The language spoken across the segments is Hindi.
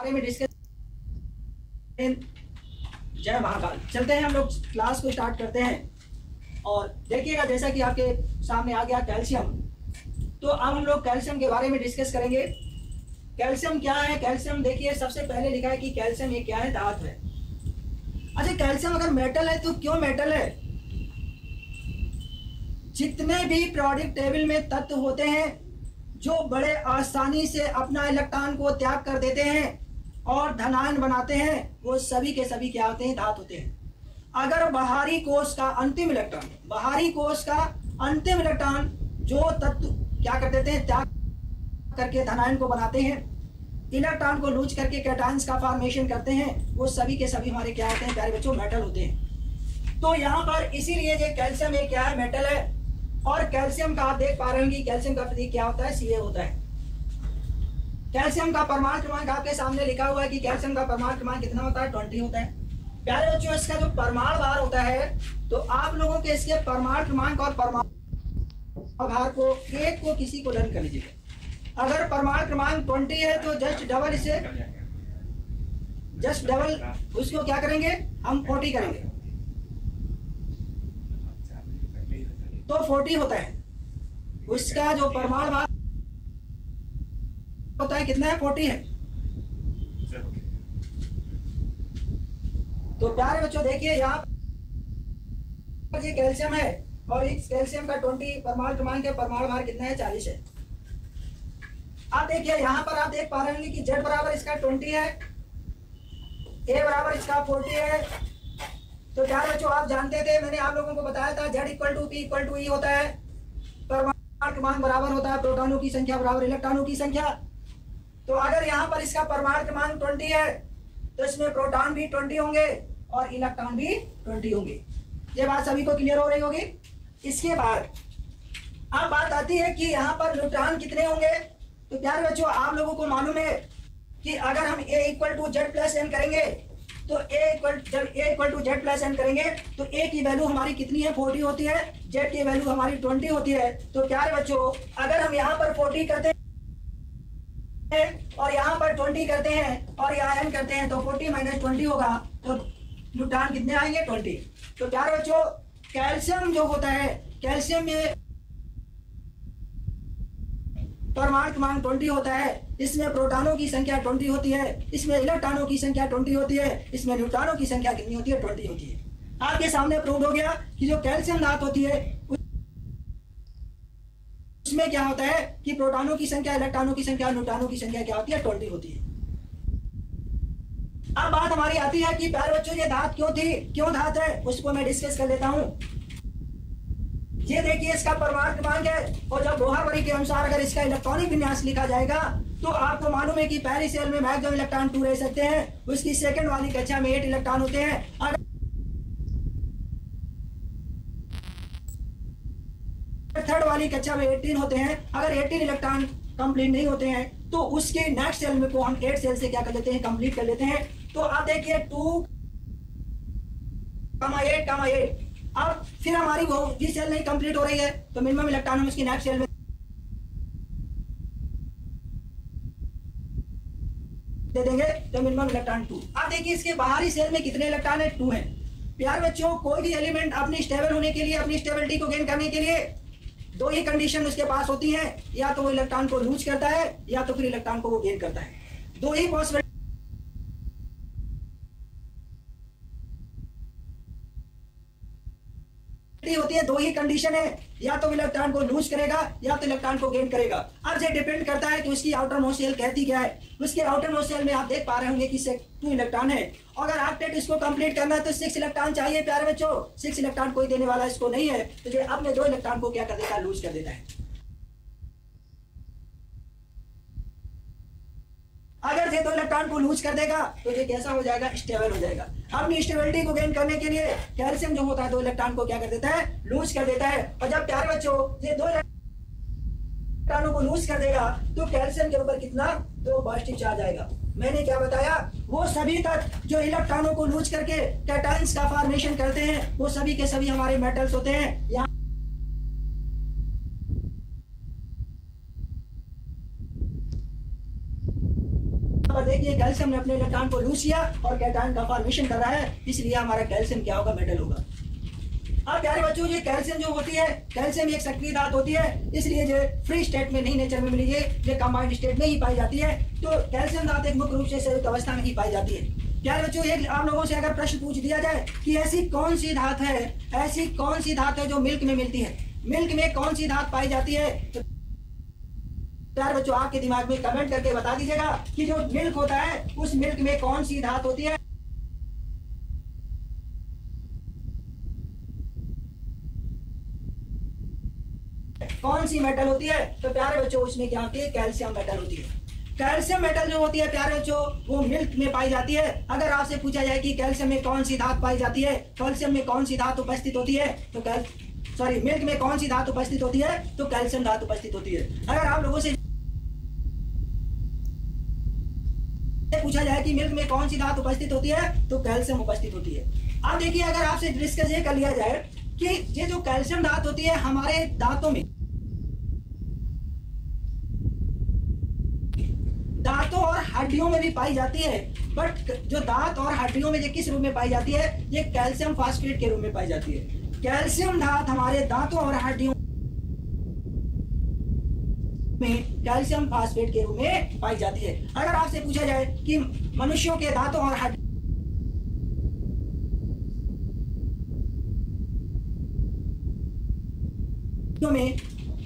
बारे में डिस्कस। जय महाकाल। चलते हैं हम लोग क्लास को स्टार्ट करते हैं और देखिएगा जैसा कि आपके सामने आ गया कैल्शियम। तो अब हम लोग कैल्शियम के बारे में डिस्कस करेंगे। कैल्शियम क्या है? कैल्शियम देखिए सबसे पहले लिखा है कि कैल्शियम ये क्या है? धातु है। अच्छा, कैल्शियम अगर मेटल है तो क्यों मेटल है? जितने भी पीरियोडिक टेबल में तत्व होते हैं जो बड़े आसानी से अपना इलेक्ट्रॉन को त्याग कर देते हैं और धनायन बनाते हैं, वो सभी के सभी क्या होते हैं? धातु होते हैं। अगर बाहरी कोश का अंतिम इलेक्ट्रॉन जो तत्व क्या कर देते हैं? त्याग करके धनायन को बनाते हैं, इलेक्ट्रॉन को लूज करके कैटायंस का फॉर्मेशन करते हैं, वो सभी के सभी हमारे क्या होते हैं प्यारे बच्चों? मेटल होते हैं। तो यहाँ पर इसीलिए ये कैल्शियम ये क्या है? मेटल है। और कैल्शियम का आप देख पा रहे हैं कि कैल्शियम का प्रतीक क्या होता है? Ca होता है। कैल्शियम का परमाणु क्रमांक आपके सामने लिखा हुआ है कि कैल्शियम का परमाणु क्रमांक कितना होता है? 20 होता है। प्यारे बच्चों, इसका जो परमाणु भार होता है, तो आप लोगों के इसके परमाणु क्रमांक और परमाणु भार को एक को किसी को लर्न कर लीजिएगा। अगर परमाणु क्रमांक 20 है तो जस्ट डबल उसको क्या करेंगे? हम 40 करेंगे तो 40 होता है। उसका जो परमाणु भार होता है कितना है? 40 है। तो प्यारे बच्चों देखिए यहाँ पर ये कैल्शियम है और इस कैल्शियम का 20 परमाणु क्रमांक है, परमाणु भार कितना है? 40 है। आप देखिए यहाँ पर आप देख पा रहे हैं कि Z बराबर इसका 20 है, A बराबर इसका 40 है। तो प्यारे बच्चों आप जानते थे, मैंने आप लोगों को बताया था Z equal to P equal to E होता है। परमाणु क्रमांक बराबर होता है प्रोटॉनों की संख्या बराबर इलेक्ट्रॉनों की संख्या। तो अगर यहाँ पर इसका परमाणु क्रमांक 20 है तो इसमें प्रोटॉन भी 20 होंगे और इलेक्ट्रॉन भी 20 होंगे। ये बात सभी को क्लियर हो रही होगी। इसके बाद अब बात आती है कि यहाँ पर न्यूट्रॉन कितने होंगे। तो प्यारे बच्चों आप लोगों को मालूम है कि अगर हम A equal to Z plus N करेंगे तो A equal to Z plus N करेंगे तो A की वैल्यू हमारी कितनी है? 40 होती है। Z की वैल्यू हमारी 20 होती है। तो प्यारे बच्चों अगर हम यहाँ पर 40 करते हैं और यहाँ पर 20 करते हैं और यहाँ n करते हैं तो 40 माइनस 20 होगा, तो न्यूट्रॉन कितने आएंगे? 20। तो प्यारे बच्चों कैल्शियम जो होता है, कैल्शियम में परमाणु क्रमांक 20 होता है। इसमें प्रोटॉनों की संख्या 20 होती है, इसमें इलेक्ट्रॉनों की संख्या 20 होती है, इसमें न्यूट्रॉनों की संख्या कितनी होती है? 20 होती है। आपके सामने प्रूव हो गया कि जो कैल्शियम धातु होती है उसमें क्या होता है कि प्रोटॉनों की संख्या, इलेक्ट्रॉनों की संख्या, न्यूट्रॉनों की संख्या क्या होती है? 20 होती है। अब बात हमारी आती है कि प्यारे बच्चों ये धातु क्यों थी, क्यों धातु है, उसको मैं डिस्कस कर लेता हूँ। ये देखिए इसका परमाणु क्रमांक है और जब बोहर के अनुसार अगर इसका इलेक्ट्रॉनिक विन्यास लिखा जाएगा तो आपको मालूम है कि पहली सेल में मैक्सिमम इलेक्ट्रॉन 2 रह सकते हैं, उसकी सेकंड वाली कक्षा में 8 इलेक्ट्रॉन होते हैं। अगर थर्ड वाली कक्षा में 18 होते हैं। अगर 18 इलेक्ट्रॉन कंप्लीट नहीं होते हैं तो उसके नेक्स्ट सेल में को हम 8 सेल से क्या कर लेते हैं? कंप्लीट कर लेते हैं। तो आप देखिए 2, 8, अब फिर हमारी वो ये सेल नहीं कंप्लीट हो रही है तो मिनिमम इलेक्ट्रॉन हम उसकी नेक्स्ट सेल में दे देंगे तो मिनिमम इलेक्ट्रॉन 2। अब देखिए इसके बाहरी सेल में कितने इलेक्ट्रॉन है? 2 है। प्यारे बच्चों कोई भी एलिमेंट अपनी स्टेबल होने के लिए, अपनी स्टेबिलिटी को गेन करने के लिए 2 ही कंडीशन उसके पास होती हैं, या तो वो इलेक्ट्रॉन को लूज करता है या तो फिर इलेक्ट्रॉन को वो गेन करता है। 2 ही पॉसिबिलिटी होती है, 2 ही कंडीशन है, या तो इलेक्ट्रॉन को लूज करेगा या तो इलेक्ट्रॉन को गेन करेगा। अब ये डिपेंड करता है कि उसकी आउटर मोस्ट शेल कहती क्या है। उसके आउटर मोस्ट शेल में आप देख पा रहे होंगे कि 2 इलेक्ट्रॉन है। अगर ऑक्टेट इसको कंप्लीट करना है तो 6 इलेक्ट्रॉन चाहिए। प्यारे बच्चों 6 इलेक्ट्रॉन कोई देने वाला इसको नहीं है, तो ये अपने 2 इलेक्ट्रॉन को क्या कर देता है? लूज कर देता है। अगर ये 2 इलेक्ट्रॉन को लूज कर देगा तो ये कैसा हो जाएगा? स्टेबल हो जाएगा। अपनी स्टेबिलिटी को गेन करने के लिए कैल्शियम जो होता है 2 इलेक्ट्रॉन को क्या कर देता है? लूज कर देता है। और जब प्यारे बच्चों ये 2 इलेक्ट्रॉनों को लूज कर देगा तो कैल्शियम के ऊपर कितना? 2 पॉजिटिव चार्ज आएगा। मैंने क्या बताया? वो सभी तत्व जो इलेक्ट्रॉनों को लूज करके कैटायंस का फॉर्मेशन करते हैं वो सभी के सभी हमारे मेटल्स होते हैं। यहाँ पर देखिए कैल्शियम ने अपने इलेक्ट्रॉन को लूज किया और कैटायन का फॉर्मेशन कर रहा है, इसलिए हमारा कैल्शियम क्या होगा, मेटल होगा। अब प्यारे बच्चों, ये कैल्शियम जो होती है, कैल्शियम एक सक्रिय धातु होती है, इसलिए ये फ्री स्टेट में नहीं नेचर में मिली है, ये कंबाइंड स्टेट में ही पाई जाती है। तो कैल्शियम धातु एक मुख्य रूप से संयुक्त अवस्था में ही पाई जाती है। प्यारे बच्चों, एक आप लोगों से अगर प्रश्न पूछ दिया जाए कि ऐसी कौन सी धातु है, ऐसी कौन सी धातु है जो मिल्क में मिलती है, मिल्क में कौन सी धातु पाई जाती है, तो प्यारे बच्चों आपके दिमाग में कमेंट करके बता दीजिएगा कि जो मिल्क होता है उस मिल्क में कौन सी धातु होती है। कौन सी मेटल होती है, तो प्यारे बच्चों उसमें क्या होती है, कैल्शियम मेटल होती है। कैल्शियम मेटल जो होती है प्यारे बच्चों वो मिल्क में पाई जाती है। अगर आपसे पूछा जाए कि कैल्शियम में कौन सी धातु पाई जाती है, कैल्शियम में कौन सी धातु उपस्थित होती है, तो मिल्क में कौन सी धातु उपस्थित होती है, तो कैल्शियम धातु उपस्थित होती है। अगर आप लोगों से पूछा जाए कि मिल्क में कौन सी धातु उपस्थित होती है, तो कैल्शियम उपस्थित होती है। अब देखिए, अगर आपसे डिस्कस ये कर लिया जाए कि ये जो कैल्शियम धातु होती है हमारे दांतों में, दांतों और हड्डियों में भी पाई जाती है, बट जो दांत और हड्डियों में ये किस रूप में पाई जाती है, ये कैल्शियम फास्फेट के रूप में पाई जाती है। कैल्शियम धातु हमारे दांतों और हड्डियों में कैल्शियम फास्फेट के रूप में पाई जाती है। अगर आपसे पूछा जाए कि मनुष्यों के दांतों और हड्डियों में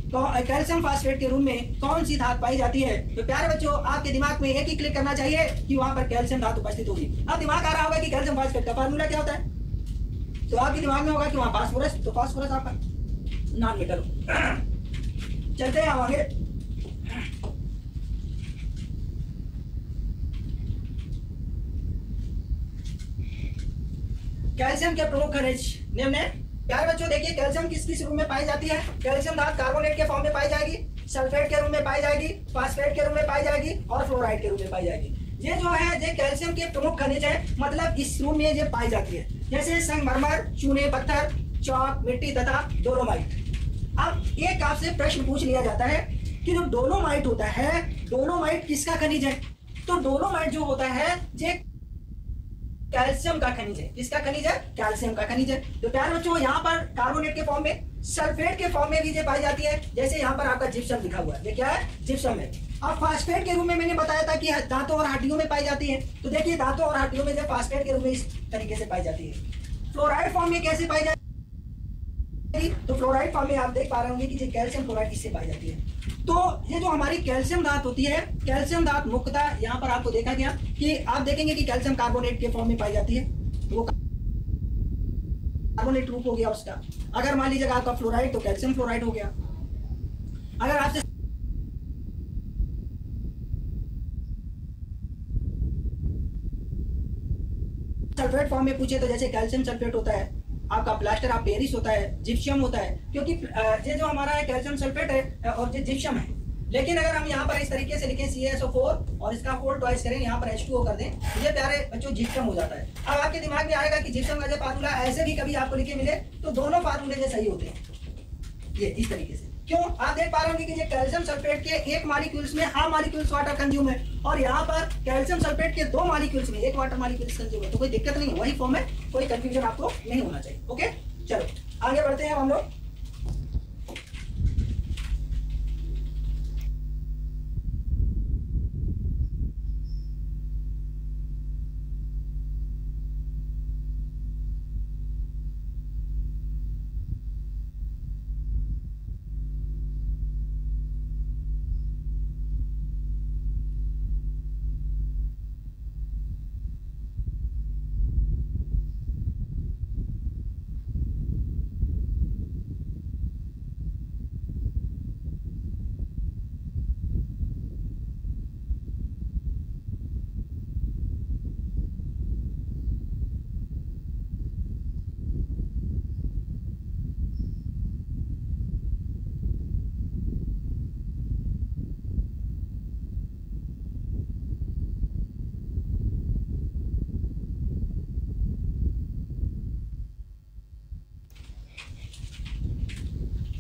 कैल्शियम फास्फेट के रूप में कौन सी धातु पाई जाती है, तो प्यारे बच्चों आपके दिमाग में एक ही क्लिक करना चाहिए कि वहां पर कैल्शियम धातु उपस्थित होगी। अब दिमाग आ रहा होगा कि कैल्शियम फास्फेट का फार्मूला क्या होता है, तो आपके दिमाग में होगा कि वहां फास्फोरस, तो फास्फोरस आपका नॉन मेटल। चलते हैं आगे। कैल्शियम के प्रमुख खनिज निम्न है। प्यारे बच्चों देखिए, कैल्शियम किस किस रूप में पाई जाती है, कैल्शियम धातु कार्बोनेट के फॉर्म में पाई जाएगी, सल्फेट के रूप में पाई जाएगी, फास्फेट के रूप में पाई जाएगी और फ्लोराइड के रूप में पाई जाएगी। ये जो है ये कैल्शियम के प्रमुख खनिज है, मतलब इस रूप में ये पाई जाती है, जैसे संगमरमर, चूने पत्थर, चौक, मिट्टी तथा डोलोमाइट। अब एक आपसे प्रश्न पूछ लिया जाता है कि जो डोलोमाइट होता है, डोलोमाइट किसका खनिज है, तो डोलोमाइट जो होता है ये कैल्शियम का खनिज है। किसका खनिज है, कैल्शियम का खनिज है। तो प्यारे बच्चों यहाँ पर कार्बोनेट के फॉर्म में, सल्फेट के फॉर्म में भी ये पाई जाती है, जैसे यहाँ पर आपका जिप्सम लिखा हुआ है, ये क्या है, जिप्सम है। अब फास्फेट के रूप में मैंने बताया था कि दांतों और हड्डियों में पाई जाती है, तो देखिए दांतों और हड्डियों में जो फास्फेट के रूप में इस तरीके से पाई जाती है। फ्लोराइड फॉर्म में कैसे पाई जाती है, तो फ्लोराइड फॉर्म में आप देख पा रहे होंगे कि कैल्शियम फ्लोराइड किससे पाई जाती है। तो ये जो हमारी कैल्शियम धातु होती है, कैल्शियम धातु मुख्यतः यहाँ पर आपको देखा गया कि आप देखेंगे कि कैल्शियम कार्बोनेट के फॉर्म में पाई जाती है, तो वो कार्बोनेट रूप हो गया उसका। अगर मान लीजिएगा आपका फ्लोराइड, तो कैल्शियम फ्लोराइड हो गया। अगर आपसे सल्फेट फॉर्म में पूछे तो जैसे कैल्शियम सल्फेट होता है, आपका प्लास्टर ऑफ पेरिस होता है, जिप्सम होता है, क्योंकि ये जो हमारा है कैल्शियम सल्फेट है और ये जिप्सम है। लेकिन अगर हम यहाँ पर इस तरीके से लिखें CaSO4 और इसका 4 ट्वाइस करें, यहाँ पर H2O कर दें, ये प्यारे बच्चों जिप्सम हो जाता है। अब आपके दिमाग में आएगा कि जिप्सम का जो फार्मूला ऐसे भी कभी आपको लिखे मिले तो दोनों फार्मूले जो सही होते हैं, ये इस तरीके से। क्यों, आप देख पा रहे होंगे कि ये कैल्शियम सल्फेट के एक मॉलिक्यूल्स में हाफ मॉलिक्यूल्स वाटर कंज्यूम है और यहाँ पर कैल्शियम सल्फेट के 2 मॉलिक्यूल्स में 1 वाटर मॉलिक्यूल्स कंज्यूम है, तो कोई दिक्कत नहीं है, वही फॉर्म है, कोई कंफ्यूजन आपको नहीं होना चाहिए। ओके, चलो आगे बढ़ते हैं हम लोग।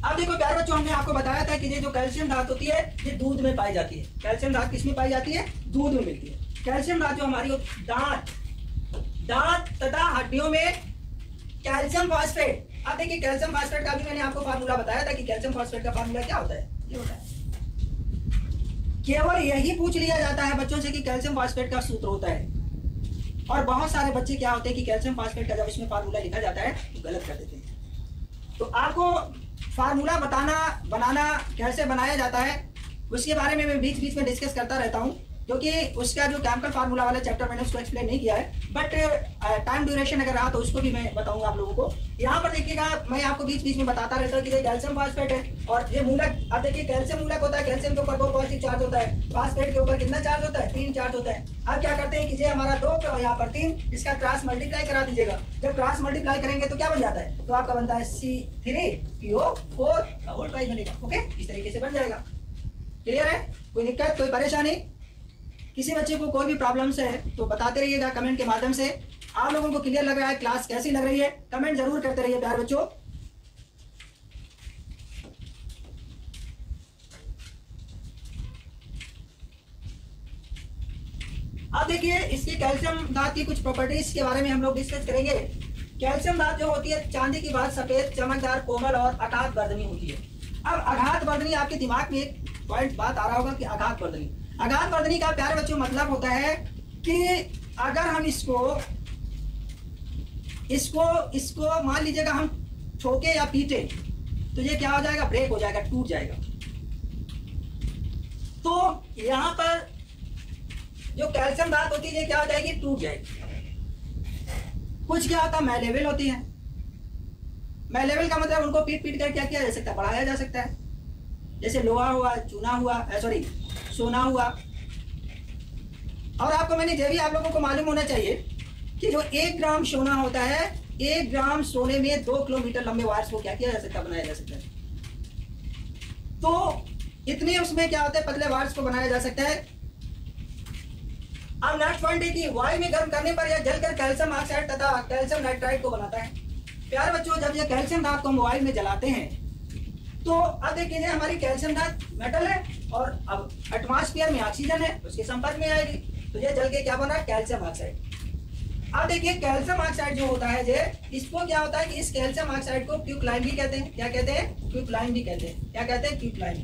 अब देखो प्यारे बच्चों, हमने आपको बताया था कि ये जो कैल्शियम धातु होती है ये दूध में पाई जाती है। कैल्शियम धातु किस में पाई जाती है, दूध में मिलती है। कैल्शियम धातु जो हमारी दांत तथा हड्डियों में कैल्शियम फॉस्फेट। अब देखिए कैल्शियम फॉस्फेट का भी मैंने आपको फार्मूला बताया था कि कैल्शियम फॉस्फेट का फार्मूला क्या होता है, ये होता है। केवल यही पूछ लिया जाता है बच्चों से कि कैल्शियम फॉस्फेट का सूत्र होता है, और बहुत सारे बच्चे क्या होते हैं कि कैल्शियम फॉस्फेट का जब इसमें फार्मूला लिखा जाता है तो गलत कर देते हैं। तो आपको फार्मूला बनाना कैसे बनाया जाता है उसके बारे में मैं बीच बीच में डिस्कस करता रहता हूँ, क्योंकि उसका जो केमिकल फार्मूला वाला चैप्टर मैंने उसको एक्सप्लेन नहीं किया है, बट टाइम ड्यूरेशन अगर रहा तो उसको भी मैं बताऊंगा आप लोगों को। यहाँ पर देखिएगा मैं आपको बीच बीच में बताता रहता हूँ कि ये कैल्शियम फॉस्फेट है और ये मूलक। अब देखिए कैल्शियम मूलक होता है, कैल्शियम के ऊपर 2 पॉजिटिव चार्ज होता है, फॉस्फेट के ऊपर कितना चार्ज होता है, 3 चार्ज होता है। अब क्या करते हैं कि ये हमारा 2 और यहाँ पर 3, इसका क्रॉस मल्टीप्लाई करा दीजिएगा। जब क्रॉस मल्टीप्लाई करेंगे तो क्या बन जाता है, तो आपका बनता है C3PO4 बनेगा। ओके, इस तरीके से बन जाएगा। क्लियर है, कोई दिक्कत कोई परेशानी? किसी बच्चे को कोई भी प्रॉब्लम्स है तो बताते रहिएगा कमेंट के माध्यम से। आप लोगों को क्लियर लग रहा है, क्लास कैसी लग रही है, कमेंट जरूर करते रहिए प्यारे बच्चों। अब देखिए इसकी कैल्शियम धातु की कुछ प्रॉपर्टीज के बारे में हम लोग डिस्कस करेंगे। कैल्शियम धातु जो होती है चांदी की बात सफेद, चमकदार, कोमल और आघात वर्धनी होती है। अब आघात वर्धनी, आपके दिमाग में एक पॉइंट बात आ रहा होगा कि आघात वर्धनी, आघात वर्धनी का प्यारे बच्चों मतलब होता है कि अगर हम इसको मान लीजिएगा हम ठोके या पीटे तो ये क्या हो जाएगा, ब्रेक हो जाएगा, टूट जाएगा। तो यहां पर जो कैल्शियम धातु होती है ये क्या हो जाएगी, टूट जाएगी। कुछ क्या होता है, मैलेबल होती है। मैलेबल का मतलब उनको पीट कर क्या किया जा सकता है, बढ़ाया जा सकता है। जैसे लोहा हुआ, चूना हुआ, सोना हुआ। और आपको मैंने ये भी आप लोगों को मालूम होना चाहिए कि जो 1 ग्राम सोना होता है, 1 ग्राम सोने में 2 किलोमीटर लंबे वायर्स को क्या किया जा सकता है, बनाया जा सकता है। तो इतने उसमें क्या होता है, पतले वायर्स को बनाया जा सकता है। अब नेक्स्ट पॉइंट है कि वायु में गर्म करने पर यह जलकर कैल्शियम ऑक्साइड तथा कैल्शियम नाइट्राइड को बनाता है। प्यारे बच्चों, जब ये कैल्शियम धातु को हम वायु में जलाते हैं तो अब देखिए हमारी कैल्शियम धातु मेटल है और अब एटमॉस्फेयर में ऑक्सीजन है, उसके संपर्क में आएगी तो ये जल के क्या बना, कैल्शियम ऑक्साइड। अब देखिए कैल्शियम ऑक्साइड जो होता है, ये इसको क्या होता है कि इस कैल्शियम ऑक्साइड को क्विकलाइन भी कहते हैं। क्या कहते हैं, क्विकलाइन भी कहते हैं। क्या कहते हैं, क्विकलाइन।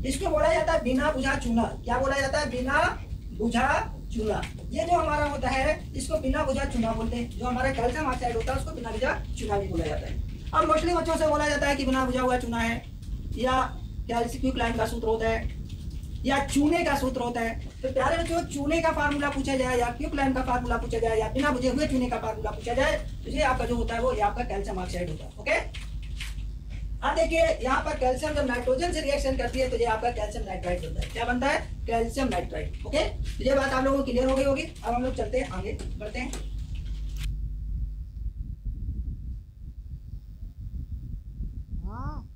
इसको बोला जाता है बिना बुझा चूना। क्या बोला जाता है, बिना बुझा चूना। ये जो हमारा होता है इसको बिना बुझा चूना बोलते हैं। जो हमारा कैल्शियम ऑक्साइड होता है उसको बिना बुझा चूना भी बोला जाता है। अब मोस्टली बच्चों से बोला जाता है कि बिना बुझा हुआ चूना है, या कैल्शियम क्विकलाइन का सूत्र होता है, या चूने का सूत्र होता है। तो प्यारे बच्चों, चूने का फार्मूला पूछा जाए या क्विकलाइन का फार्मूला पूछा जाए या बिना बुझे हुए चूने का फार्मूला पूछा जाए तो ये आपका जो होता है वो ये आपका कैल्शियम ऑक्साइड होता है। ओके, अब देखिए यहाँ पर कैल्शियम जब नाइट्रोजन से रिएक्शन करती है तो ये आपका कैल्शियम नाइट्राइड होता है। क्या बनता है, कैल्शियम नाइट्राइड। ओके, तो ये बात आप लोगों को क्लियर हो गई होगी। अब हम लोग चलते हैं आगे बढ़ते हैं। हाँ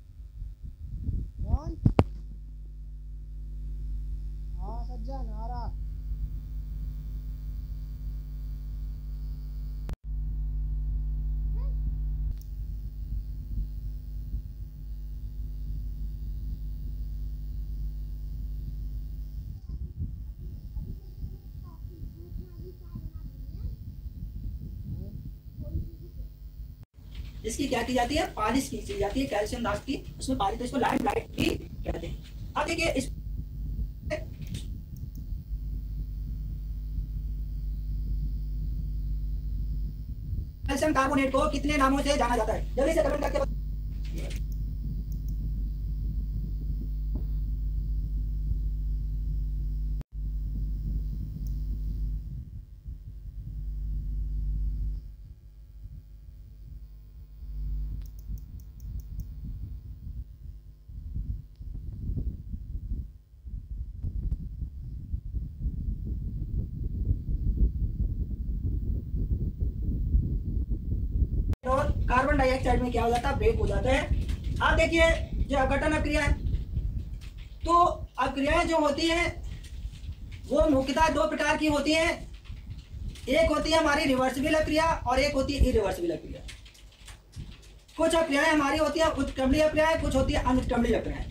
कौन? हाँ सज्जन आ रहा। इसकी क्या की जाती है, पॉलिश की जाती है कैल्शियम धातु की, उसमें पॉलिश, तो इसको लाइम लाइट भी कहते हैं। अब देखिए इस कैल्शियम कार्बोनेट को कितने नामों से जाना जाता है, जल्दी से कमेंट करके और कार्बन डाइऑक्साइड में क्या हो जाता है, ब्रेक हो जाता है। आप देखिए जो अपघटन अक्रिया है, तो अक्रियाएं जो होती हैं वो मुख्यतः 2 प्रकार की होती हैं। एक होती है हमारी रिवर्सिबल अक्रिया और एक होती है इरिवर्सिबल अक्रिया। कुछ अक्रियाएं हमारी होती है उत्क्रमणीय अक्रियाएं, कुछ होती है अनुत्क्रमणीय अक्रियाएं।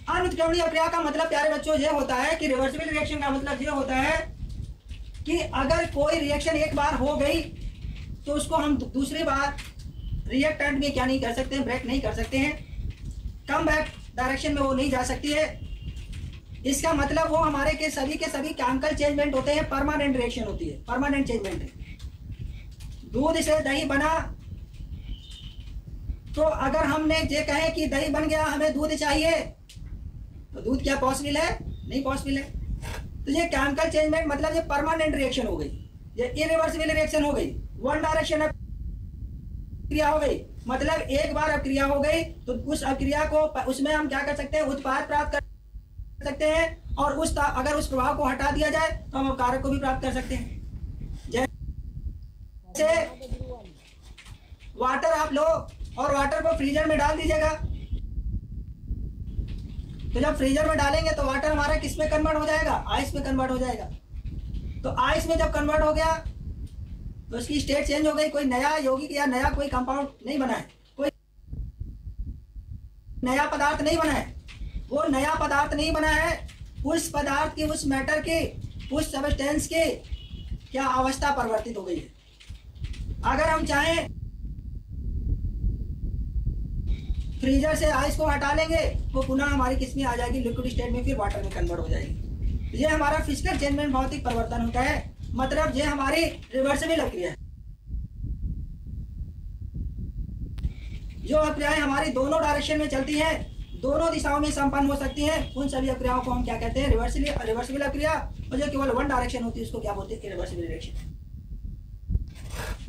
अनुत्क्रमणीय अभिक्रिया का मतलब प्यारे बच्चों ये होता है कि रिवर्सिबल रिएक्शन का मतलब ये होता है कि अगर कोई रिएक्शन एक बार हो गई तो उसको हम दूसरी बार रिएक्टेंट में क्या नहीं कर सकते हैं, ब्रेक नहीं कर सकते हैं, कम बैक डायरेक्शन में वो नहीं जा सकती है। इसका मतलब वो हमारे के सभी केमिकल चेंजमेंट होते हैं, परमानेंट रिएक्शन होती है, परमानेंट चेंजमेंट है। दूध से दही बना, तो अगर हमने ये कहे कि दही बन गया, हमें दूध चाहिए, तो दूध क्या पॉसिबल है? नहीं पॉसिबल है। तो ये केमिकल चेंजमेंट मतलब ये परमानेंट रिएक्शन हो गई, ये इरिवर्सिबल रिएक्शन हो गई, वन डायरेक्शन क्रिया हो गई। मतलब एक बार अक्रिया हो गई तो उस अक्रिया को, उसमें हम क्या कर सकते हैं, उत्पाद प्राप्त कर सकते हैं, और अगर उस प्रभाव को हटा दिया जाए तो हम कारक को भी प्राप्त कर सकते हैं। जैसे वाटर आप लो और वाटर को फ्रीजर में डाल दीजिएगा, तो जब फ्रीजर में डालेंगे तो वाटर हमारा किस में कन्वर्ट हो जाएगा? आइस में कन्वर्ट हो जाएगा। तो आइस में जब कन्वर्ट हो गया तो उसकी स्टेट चेंज हो गई, कोई नया यौगिक या नया कोई कंपाउंड नहीं बना है, कोई नया पदार्थ नहीं बना है। वो नया पदार्थ नहीं बना है, उस पदार्थ की, उस मैटर की, उस सब्सटेंस की क्या अवस्था परिवर्तित हो गई है। अगर हम चाहें फ्रीजर से आइस को हटा लेंगे, वो पुनः हमारी किस में आ जाएगी? लिक्विड स्टेट में, फिर वाटर में कन्वर्ट हो जाएगी। ये हमारा फिजिकल चेंजमेंट भौतिक परिवर्तन होता है, मतलब ये हमारी रिवर्सिबल अक्रिया है। जो अक्रियाएं हमारी दोनों डायरेक्शन में चलती हैं, दोनों दिशाओं में संपन्न हो सकती हैं, उन सभी अक्रियाओं को हम क्या कहते हैं? रिवर्सिबल अक्रिया। और जो केवल वन डायरेक्शन होती है उसको क्या बोलते हैं? Irreversible reaction.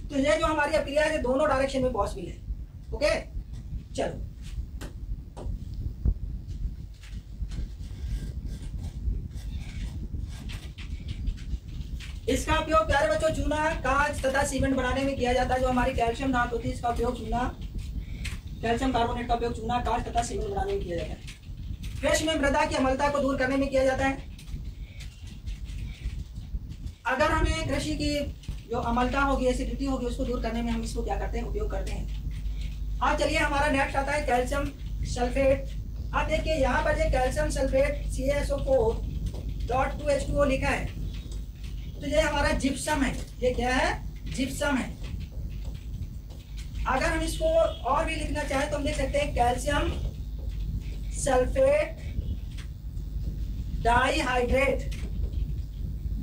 तो ये जो हमारी अक्रिया है दोनों डायरेक्शन में पॉसिबल है। ओके, चलो इसका उपयोग प्यारे बच्चों चूना, कांच तथा सीमेंट बनाने में किया जाता है। जो हमारी कैल्शियम धातु होती है इसका उपयोग चूना, कैल्शियम कार्बोनेट का उपयोग चूना, कांच तथा सीमेंट बनाने में किया जाता है। कृषि में मृदा की अम्लता को दूर करने में किया जाता है। अगर हमें कृषि की जो अम्लता होगी, एसिडिटी होगी, उसको दूर करने में हम इसको क्या करते हैं? उपयोग करते हैं। अब चलिए हमारा नेक्स्ट आता है कैल्शियम सल्फेट। आप देखिए यहाँ पर जो कैल्शियम सल्फेट CaSO4.2H2O लिखा है, तो ये हमारा जिप्सम है। ये क्या है? जिप्सम है। अगर हम इसको और भी लिखना चाहें तो हम लिख सकते हैं कैल्शियम सल्फेट डाइहाइड्रेट।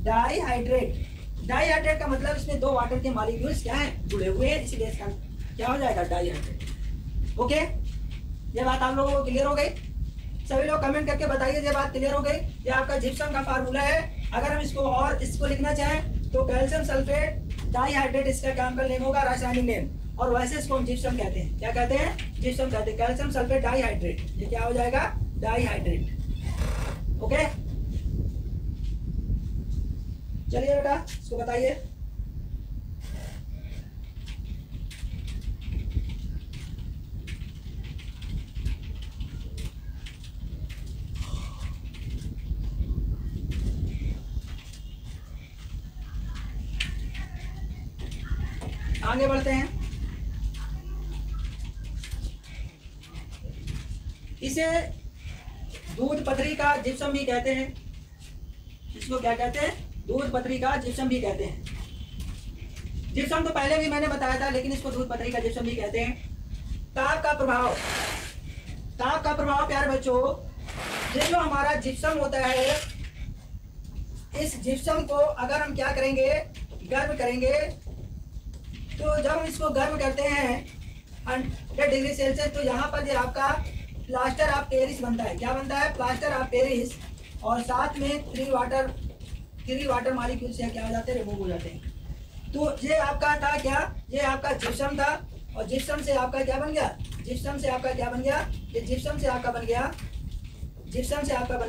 डाइहाइड्रेट का मतलब इसमें दो वाटर के मॉलिक्यूल्स क्या है? जुड़े हुए हैं, इसलिए इसका क्या हो जाएगा? डाइहाइड्रेट। ओके, ये बात आप लोगों को क्लियर हो गई? सभी लोग कमेंट करके बताइए ये बात क्लियर हो गई? ये आपका जिप्सम का फार्मूला है। अगर हम इसको लिखना चाहें तो कैल्शियम सल्फेट डाइहाइड्रेट इसका केमिकल नेम होगा, रासायनिक नेम, और वैसे इसको हम जिप्सम कहते हैं। क्या कहते हैं? जिप्सम कहते हैं। कैल्शियम सल्फेट डाइहाइड्रेट, ये क्या हो जाएगा? डाइहाइड्रेट। ओके, चलिए बेटा इसको बताइए। आगे बढ़ते हैं। इसे दूध पथरी का जिप्सम भी कहते हैं। इसको क्या कहते हैं? दूध पथरी का जिप्सम भी कहते हैं। जिप्सम तो पहले भी मैंने बताया था, लेकिन इसको दूध पथरी का जिप्सम भी कहते हैं। ताप का प्रभाव प्यारे बच्चों, ये जो हमारा जिप्सम होता है, इस जिप्सम को अगर हम क्या करेंगे? गर्म करेंगे, तो जब हम इसको गर्म करते हैं 100 डिग्री सेल्सियस, तो यहाँ पर जो आपका प्लास्टर ऑफ पेरिस बनता है। क्या बनता है? Plaster of Paris. और साथ में 3 वाटर मॉलिक्यूल्स क्या हो जाते हैं? रिमूव हो जाते हैं। तो ये आपका था क्या? ये आपका जिप्सम था, और जिप्सम से आपका क्या बन गया? जिप्सम से आपका क्या बन गया? ये जिप्सम से आपका बन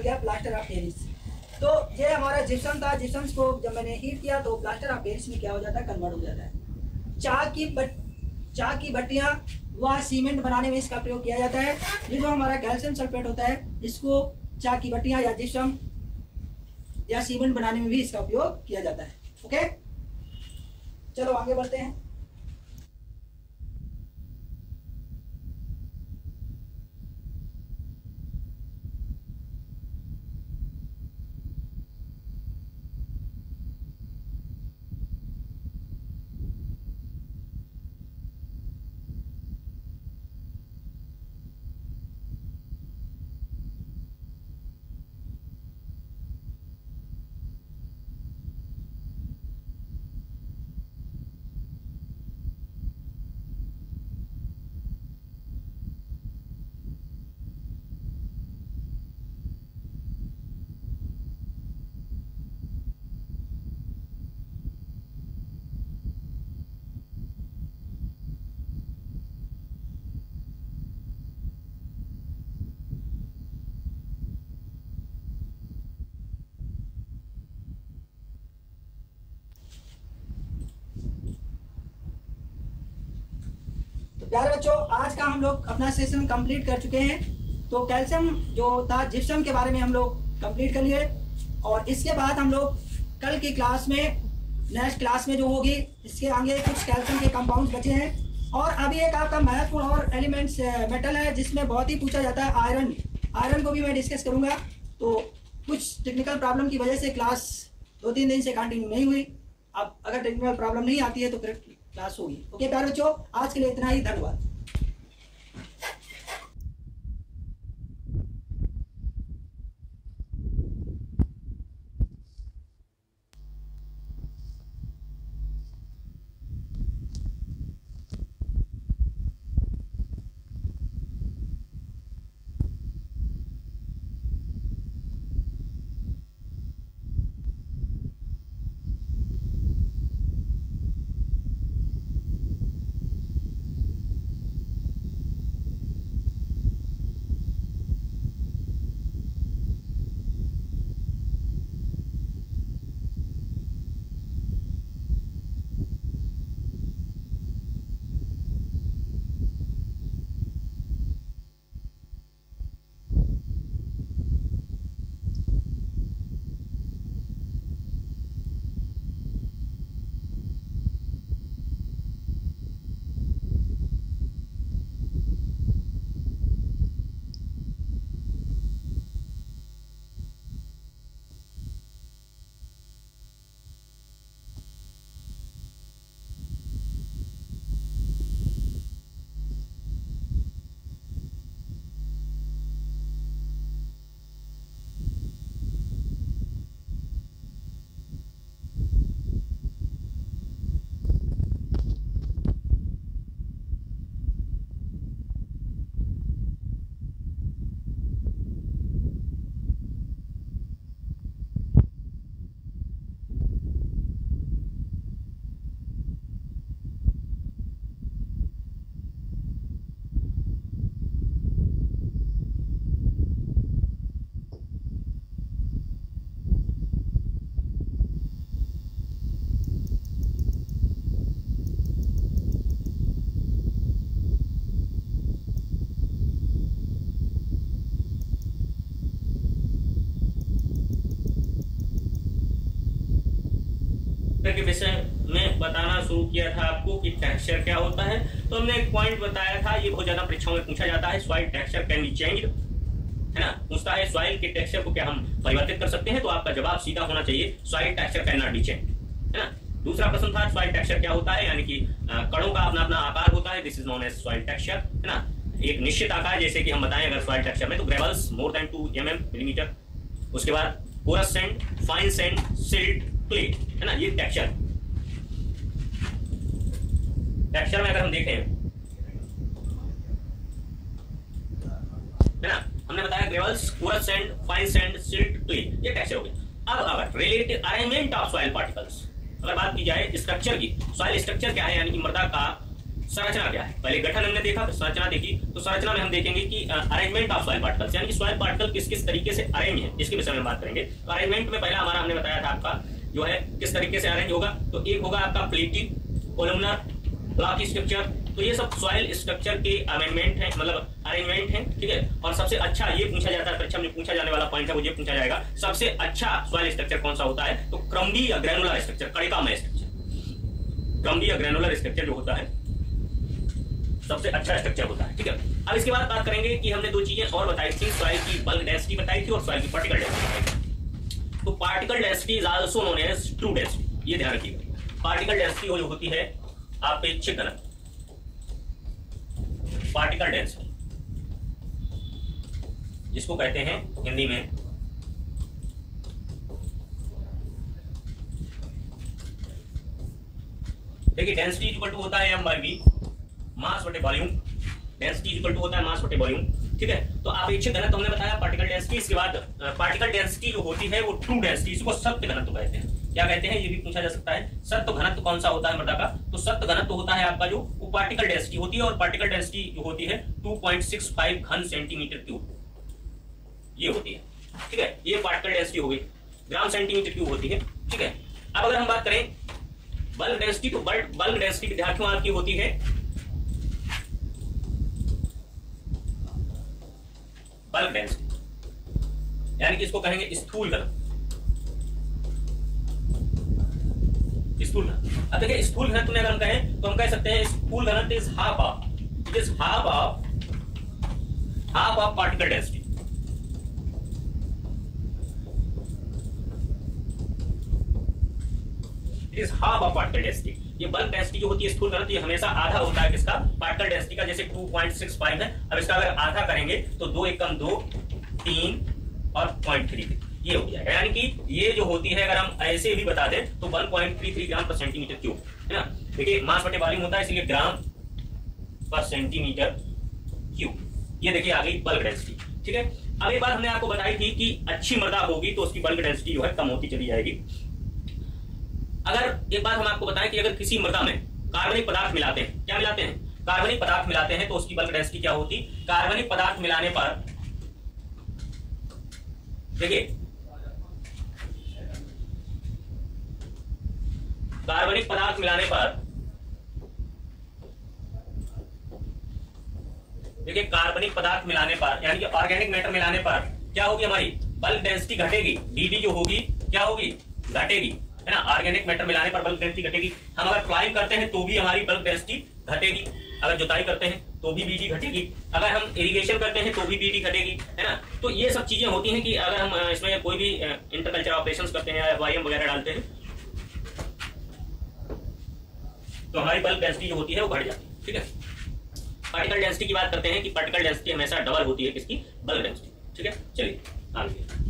गया प्लास्टर ऑफ पेरिस। तो ये हमारा जिप्सम था। जिप्सम को जब मैंने हीट किया तो प्लास्टर ऑफ पेरिस में क्या हो जाता है? कन्वर्ट हो जाता है। चाक की बट्टियां वह सीमेंट बनाने में इसका प्रयोग किया जाता है। ये जो हमारा कैल्शियम सल्फेट होता है, इसको चाक की बट्टियां या जिप्सम या सीमेंट बनाने में भी इसका उपयोग किया जाता है। ओके, चलो आगे बढ़ते हैं। प्यारे बच्चों, आज का हम लोग अपना सेशन कंप्लीट कर चुके हैं। तो कैल्शियम जो था जिप्सम के बारे में हम लोग कंप्लीट कर लिए, और इसके बाद हम लोग कल की क्लास में, नेक्स्ट क्लास में जो होगी, इसके आगे कुछ कैल्शियम के कंपाउंड्स बचे हैं। और अभी एक आपका महत्वपूर्ण और एलिमेंट्स मेटल है जिसमें बहुत ही पूछा जाता है आयरन। आयरन को भी मैं डिस्कस करूंगा। तो कुछ टेक्निकल प्रॉब्लम की वजह से क्लास 2-3 दिन से कंटिन्यू नहीं हुई। अब अगर टेक्निकल प्रॉब्लम नहीं आती है तो फिर क्लास होगी। ओके प्यारे बच्चों, आज के लिए इतना ही। धन्यवाद। के विषय में बताना शुरू किया था आपको कि टेक्सचर क्या होता है। तो हमने एक पॉइंट बताया था, ये बहुत ज्यादा परीक्षाओं में पूछा जाता है, soil texture can be changed, है ना। पूछता है सॉइल के टेक्सचर को क्या हम परिवर्तित कर सकते हैं, तो आपका जवाब सीधा होना चाहिए, soil texture can not be changed, है ना। दूसरा प्रश्न था सॉइल टेक्सचर क्या होता है, यानी कि कणों का अपना अपना आकार होता है, this is known as soil texture, है ना। एक निश्चित आकार, जैसे कि हम बताएं अगर सॉइल टेक्सचर में, तो ग्रेवल्स मोर देन 2 मिलीमीटर, उसके बाद porous sand, fine sand, silt, clay, है ना। ये टेक्सचर में अगर हम देखें, है ना, हमने बताया gravels, porous sand, fine sand, silt, clay, ये टेक्सचर हो गया। अब अगर relative arrangement of soil particles अगर बात की जाए स्ट्रक्चर की, सॉइल स्ट्रक्चर क्या है, यानी कि मृदा का संरचना क्या है। पहले गठन हमने देखा, फिर संरचना देखी। तो संरचना में हम देखेंगे कि अरेंजमेंट ऑफ सॉइल पार्टिकल्स, यानी कि सॉइल पार्टिकल किस किस तरीके से अरेंज है, इसके विषय में बात करेंगे। तो अरेंजमेंट में पहला हमारा हमने बताया था आपका जो है किस तरीके से अरेंज होगा। तो एक होगा आपका प्लेटी, कोलमनर, ब्लॉक स्ट्रक्चर। तो ये सब सॉइल स्ट्रक्चर के अमेंडमेंट है, मतलब अरेंजमेंट है, ठीक है। और सबसे अच्छा ये पूछा जाता है, परीक्षा में पूछा जाने वाला पॉइंट है, वो ये पूछा जाएगा सबसे अच्छा सॉइल स्ट्रक्चर कौन सा होता है। तो क्रम्बी या ग्रेनुलर स्ट्रक्चर, कणिकामय स्ट्रक्चर, क्रम्बी या ग्रेनुलर स्ट्रक्चर जो होता है सबसे अच्छा स्ट्रक्चर होता है, ठीक है। अब इसके बाद बात करेंगे कि हमने 2 चीजें और बताई थी, सॉइल की बल्क डेंसिटी बताई थी और सॉइल की पार्टिकल डेंसिटी बताई थी। तो particle density is also known as true density, ये ध्यान रखिएगा। पार्टिकल डेंसिटी जो होती है अपेक्षित घनत्व, पार्टिकल डेंसिटी जिसको कहते हैं हिंदी में देखिए, डेंसिटी इक्वल टू होता है m/v, मास बटे वॉल्यूम। डेंसिटी इक्वल टू होता है मास बटे वॉल्यूम, ठीक है। तो अपेक्षित घनत्व हमने बताया पार्टिकल डेंसिटी। इसके बाद पार्टिकल डेंसिटी जो होती है वो ट्रू डेंसिटी, इसको सत्य घनत्व कहते हैं। क्या कहते हैं, ये भी पूछा जा सकता है। सत्य घनत्व कौन सा होता है मृदा का, तो सत्य घनत्व होता है आपका जो वो पार्टिकल डेंसिटी होती है, और पार्टिकल डेंसिटी जो होती है 2.65 घन सेंटीमीटर क्यूब, ये होती है, ठीक है। ये पार्टिकल डेंसिटी हो गई, ग्राम सेंटीमीटर क्यूब होती है, ठीक है। अब अगर हम बात करें बल्क डेंसिटी, तो बल्क डेंसिटी विद्यार्थियों आपकी होती है बल्क डेंसिटी, यानी कि इसको कहेंगे स्थूल घनत्व। स्थूल घनत्व, अब देखिए स्थूल घनत्व में अगर हम कहें तो हम कह सकते हैं स्थूल घनत्व is half of particle density. It is half of particle density. ये बल्क डेंसिटी जो होती है स्थूल घनत्व, ये हमेशा आधा होता है किसका, पार्टिकल डेंसिटी का। जैसे 2.65 है, अब इसका अगर आधा करेंगे तो 2 एकम 2, 3 और 0.3 ये हो गया। यानी कि ये जो होती है, अगर हम ऐसे भी बता दें तो 1.33 ग्राम पर सेंटीमीटर क्यूब है ना। देखिए मास बटे वॉल्यूम होता है, इसलिए ग्राम पर सेंटीमीटर क्यूब। ये देखिए आ गई बल्क डेंसिटी, ठीक है। अब एक बात हमने आपको बताई थी कि अच्छी मृदा होगी तो उसकी बल्क डेंसिटी जो है कम होती चली जाएगी। अगर एक बात हम आपको बताएं कि अगर किसी मृदा में कार्बनिक पदार्थ मिलाते हैं, क्या मिलाते हैं, कार्बनिक पदार्थ मिलाते हैं, तो उसकी बल्क डेंसिटी क्या होती, कार्बनिक पदार्थ मिलाने पर, देखिए कार्बनिक पदार्थ मिलाने पर, देखिए कार्बनिक पदार्थ मिलाने पर यानी कि ऑर्गेनिक मैटर मिलाने पर क्या होगी, हमारी बल्क डेंसिटी घटेगी। डीडी जो होगी क्या होगी, घटेगी, है ना। ऑर्गेनिक मैटर मिलाने पर बल्क डेंसिटी घटेगी। हम अगर फ्लाइंग करते हैं तो भी हमारी बल्क डेंसिटी घटेगी। अगर जुताई करते हैं तो भी बीडी घटेगी। अगर हम इरिगेशन करते हैं तो भी बीडी घटेगी, है ना। तो ये सब चीजें होती हैं कि अगर हम इसमें कोई भी इंटरकल्चर ऑपरेशंस करते हैं या एफआईएम वगैरह डालते हैं तो हमारी बल्क डेंसिटी जो होती है वो बढ़ जाती है, ठीक है। पार्टिकल डेंसिटी की बात करते हैं कि पार्टिकल डेंसिटी हमेशा डबल होती है किसकी, बल्क डेंसिटी, ठीक है। चलिए आगे,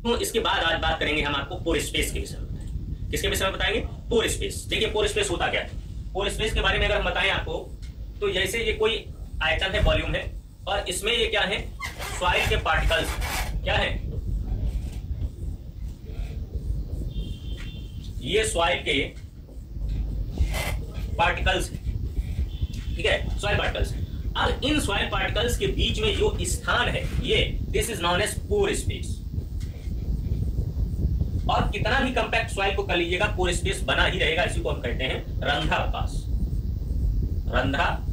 तो इसके बाद आज बात करेंगे हम आपको पोर स्पेस के विषय में। किसके विषय में बताएंगे, पोर स्पेस। देखिए पोर स्पेस होता क्या है। पोर स्पेस के बारे में अगर हम बताएं आपको तो जैसे ये कोई आयतन है, वॉल्यूम है, और इसमें ये क्या है, सॉइल के पार्टिकल्स क्या है, ये सॉइल के पार्टिकल्स, ठीक है, सॉइल पार्टिकल्स। अब इन सॉइल पार्टिकल्स के बीच में जो स्थान है ये, this is known as pore space. और कितना भी कंपैक्ट सॉइल को कर लीजिएगा पोर स्पेस बना ही रहेगा। इसी को हम कहते हैं रंध्रावकाश, रंध्रावकाश,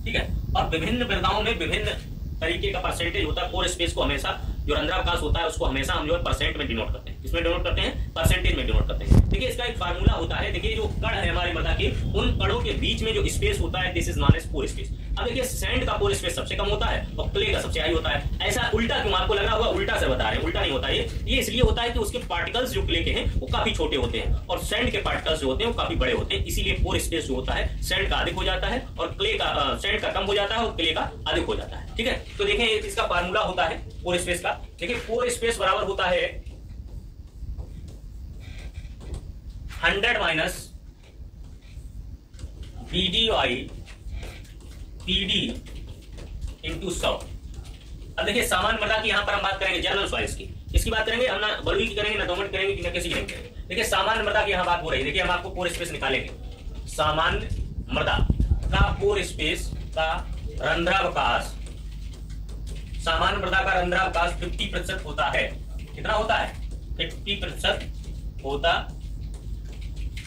ठीक है। और विभिन्न मृदाओं में विभिन्न तरीके का परसेंटेज होता है। पोर स्पेस को हमेशा, जो रंध्रावकाश होता है उसको हमेशा हम जो है परसेंट में डिनोट करते हैं। किसमें डिनोट करते हैं, परसेंटेज में डिनोट करते हैं। देखिए इसका एक फार्मूला होता है। देखिए जो कण है हमारी मृदा के, उन कणों के बीच में जो स्पेस होता है, this is known as pore space. अब देखिए सैंड का पोर स्पेस सबसे कम होता है और क्ले का सबसे हाई होता है। ऐसा उल्टा क्यों, आपको लग रहा होगा उल्टा से बता रहे हैं, उल्टा नहीं होता ये इसलिए होता है कि उसके पार्टिकल्स जो क्ले के हैं वो काफी छोटे होते हैं और सैंड के पार्टिकल्स जो होते हैं वो काफी बड़े होते हैं। इसीलिए पोर स्पेस जो होता है सैंड का अधिक हो जाता है और क्ले का, सैंड का कम हो जाता है और क्ले का अधिक हो जाता है, ठीक है। तो देखें इसका फार्मूला होता है पोर स्पेस का। देखिए पोर स्पेस बराबर होता है 100 माइनस BD/PD इंटू 100। अब देखिए सामान्य मृदा की यहां पर हम बात करेंगे, जनरल सॉइल्स की, इसकी बात करेंगे हम, ना बलुई की करेंगे, ना दोमट करेंगे, कि ना किसी करेंगे। देखिए सामान्य मृदा की यहां बात हो रही है। देखिए हम आपको पोर स्पेस निकालेंगे। सामान्य मृदा का पोर स्पेस का रंध्रावकाश, सामान्य मृदा का रंध्रावकाश 50% होता है। कितना होता है, 50% होता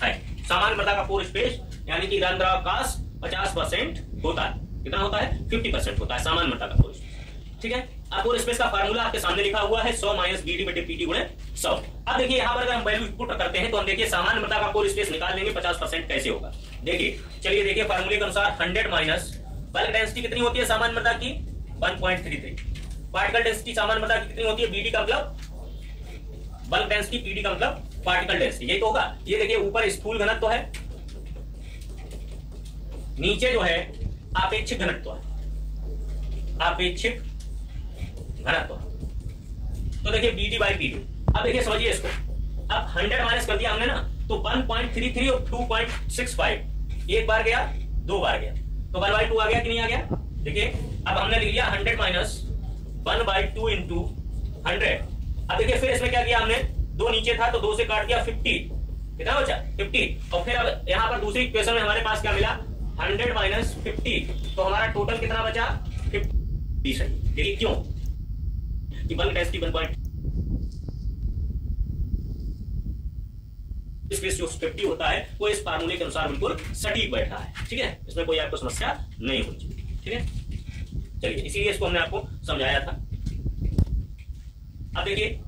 है। सामान्य मृदा का पोर स्पेस यानी कि रंध्रावकाश 50% होता है। कितना होता है, 50% होता है सामान्य मृदा का पोर स्पेस, ठीक है। अब पोर स्पेस का फार्मूला आपके सामने लिखा हुआ है 100 माइनस BD/PD गुणे 100। अब देखिए यहाँ पर अगर हम वैल्यू पुट करते हैं तो हम देखिए सामान्य मृदा का पोर स्पेस निकाल लेंगे 50% कैसे होगा। देखिए चलिए, देखिए फार्मूले के अनुसार 100 माइनस बल्क डेंसिटी कितनी होती है सामान्य मृदा की, 1.33। पार्टिकल डेंसिटी सामान्य मृदा की कितनी होती है, BD का मतलब बल्क डेंसिटी, PD का मतलब पार्टिकल डेंसिटी, यही तो होगा। ये देखिए ऊपर स्थूल घनत्व है, नीचे जो है आपेक्षिक घनत्व है, आपेक्षिक घनत्व। तो देखिए BD/PD। अब देखिए समझिए इसको, अब 100 माइनस कर दिया हमने ना, तो 1.33 और 2.65, एक बार गया, दो बार गया, तो 1/2 आ गया कि नहीं आ गया। देखिए अब हमने लिख लिया 100 माइनस 1/2 इंटू 100। अब देखिए फिर इसमें क्या किया हमने, 2 नीचे था तो 2 से काट दिया, 50। कितना बचा, 50। और फिर अब यहाँ पर दूसरी इक्वेशन में हमारे पास क्या मिला, 100 माइनस 50, तो हमारा टोटल कितना बचा, 50। सही। देखिए क्यों कि बल्क डेंसिटी 1 स्पेस जो 50 होता है वो इस फार्मूले के अनुसार बिल्कुल सटीक बैठ रहा है। ठीक है, इसमें कोई आपको समस्या नहीं होनी चाहिए। ठीक है, चलिए इसीलिए इसको हमने आपको समझाया था। अब देखिए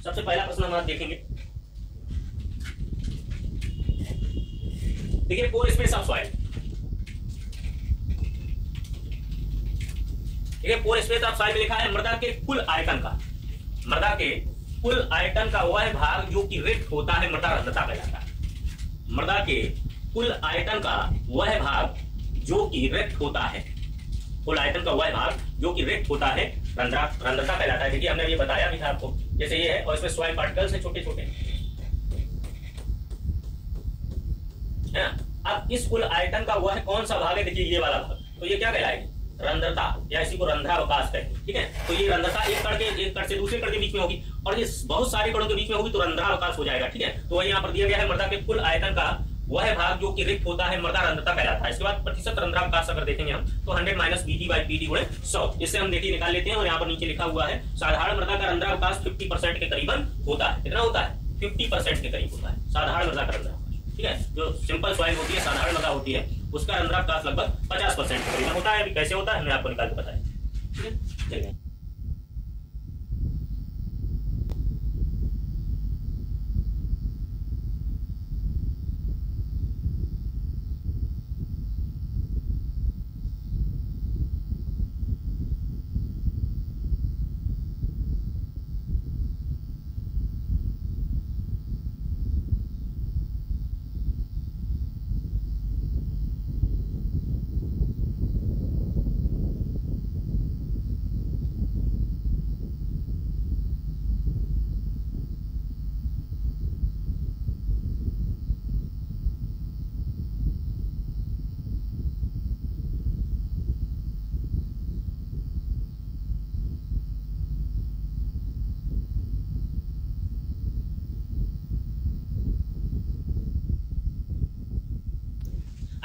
सबसे पहला प्रश्न हम आज देखेंगे। देखिए पोर स्पेस ऑफ सॉइल। देखिए पोर स्पेस ऑफ सॉइल में लिखा है मृदा के कुल आयतन का, मृदा के कुल आयतन का वह भाग जो कि रिक्त होता है मृदा रंध्रता कहलाता है। मृदा के कुल आयतन का वह भाग जो कि रिक्त होता है, कुल आयतन का वह भाग जो कि रिक्त होता है रंध्रता कहलाता है। देखिए हमने ये बताया भी था आपको, जैसे ये है और इसमें सॉइल पार्टिकल्स है छोटे छोटे, है ना। अब इस कुल आयतन का वह कौन सा भाग है, देखिए ये वाला भाग, तो ये क्या कहलाएगा, रंध्रता, या इसी को रंध्रावकाश कहते हैं। ठीक है, तो ये रंध्रता एक कण से दूसरे कण के बीच में होगी और ये बहुत सारे कणों के बीच में होगी तो रंध्रावकाश हो जाएगा। ठीक है, तो वही यहाँ पर दिया गया है मृदा के कुल आयतन का वह भाग जो कि रिक्त होता है मृदा रंध्रता कहलाता है। इसके बाद प्रतिशत रंध्रावकाश अगर देखेंगे हम तो 100 माइनस BT बाई PT गुणे 100, इससे हम देखिए निकाल लेते हैं। और यहाँ पर नीचे लिखा हुआ है साधारण मृदा का रंध्रावकाश 50% के करीबन होता है। कितना होता है, 50% के करीब होता है साधारण मृदा का रंध्रावकाश। ठीक है, जो सिंपल सॉइल होती है, साधारण मृदा होती है, उसका रंध्रावकाश लगभग 50% के करीब होता है। अभी कैसे होता है हमने आपको निकाल के बताया। ठीक है, चलिए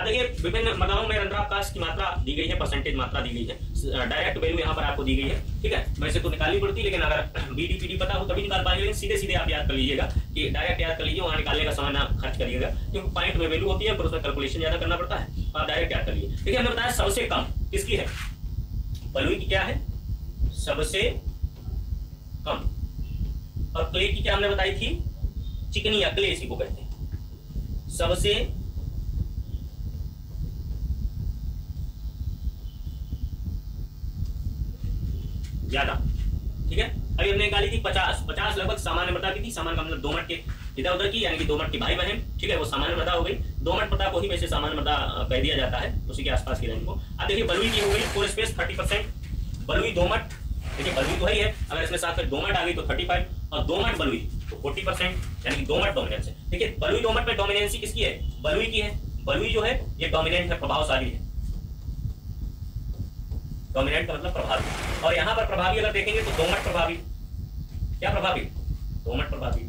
देखिए विभिन्न मृदाओं में रंध्रावकाश की मात्रा दी गई है, परसेंटेज मात्रा दी गई है, डायरेक्ट वैल्यू यहाँ पर आपको दी गई है। ठीक है, वैसे तो निकालनी पड़ती है, लेकिन अगर BD PD पता हो तभी निकाल पाएंगे, लेकिन सीधे सीधे आप याद कर लीजिएगा कि डायरेक्ट याद कर लीजिए, वहाँ निकालने का समय ना खर्च करिएगा, क्योंकि पॉइंट में वैल्यू होती है पर उसमें कैलकुलेशन ज्यादा करना पड़ता है। आप डायरेक्ट याद कर लीजिए। देखिए हमने बताया सबसे कम किसकी है, बलुई की क्या है, सबसे कम, और क्ले की क्या हमने बताई थी, चिकनी या क्ले इसी को कहते हैं, सबसे ज्यादा। ठीक है, अभी हमने निकाली थी 50 लगभग सामान्य मृदा की थी। सामान्य का मतलब दोमट के इधर उधर की, यानी कि दोमट की भाई बहन। ठीक है, वो सामान्य मृदा हो गई। दोमट मृदा को ही वैसे सामान्य मृदा कह दिया जाता है, उसी के आसपास की रेंज को। अब देखिए बलुई की हो गई पोर स्पेस 30%, बलुई दोमट, देखिए बलुई तो ही है, अगर इसमें साथ में दोमट आ गई तो 35, और दोमट बलुई तो 40%, यानी कि दोमट डोमिनेंस है। देखिए बलुई दोमट में डोमिनेंसी किसकी है, बलुई की है। बलुई जो है ये डोमिनेंट है, प्रभावशाली है। डोमिनेंट का मतलब प्रभावी, और यहाँ पर प्रभावी अगर देखेंगे तो दोमट प्रभावी। क्या प्रभावी, दोमट प्रभावी,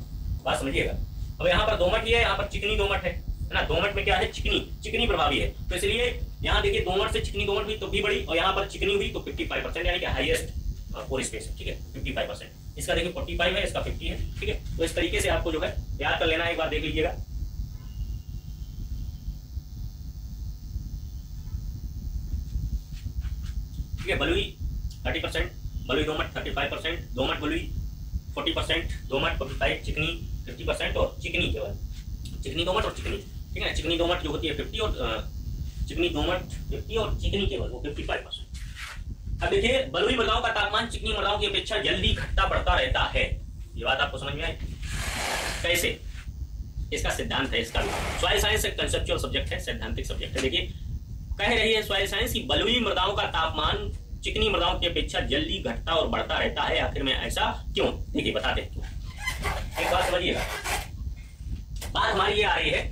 बात समझिएगा। अब यहाँ पर दोमट ही है, यहाँ पर चिकनी दोमट है ना। दोमट में क्या है, चिकनी प्रभावी है, तो इसलिए यहाँ देखिए दोमट से चिकनी दोमट हुई तो भी बड़ी, और यहाँ पर चिकनी हुई तो 55%, यानी कि हाईएस्ट पोर स्पेस है। ठीक है, 55%। इसका देखिए 45 है, इसका 50 है। ठीक है, तो इस तरीके से आपको जो है याद कर लेना है, एक बार देख लीजिएगा। ठीक है, बलुई 30%, बलुई दोमट 35%, दोमट बलुई 40%, दोमट 45, चिकनी 50% और चिकनी केवल, चिकनी दोमट और चिकनी। ठीक है, चिकनी दोमट जो होती है 50 और चिकनी दोमट 50 और चिकनी केवल वो 55%। अब देखिए बलुई मृदाओं का तापमान चिकनी मृदाओं की अपेक्षा जल्दी घटता बढ़ता रहता है। ये बात आपको समझ में आई, कैसे, इसका सिद्धांत है। इसका सॉइल साइंस एक कंसेप्चुअल सब्जेक्ट है, सैद्धांतिक सब्जेक्ट है। देखिए कह रही है सॉइल साइंस की बलुई मृदाओं का तापमान चिकनी मृदाओं की अपेक्षा जल्दी घटता और बढ़ता रहता है। आखिर में ऐसा क्यों, देखिए बताते हैं क्यों। एक बात समझिएगा, बात हमारी ये आ रही है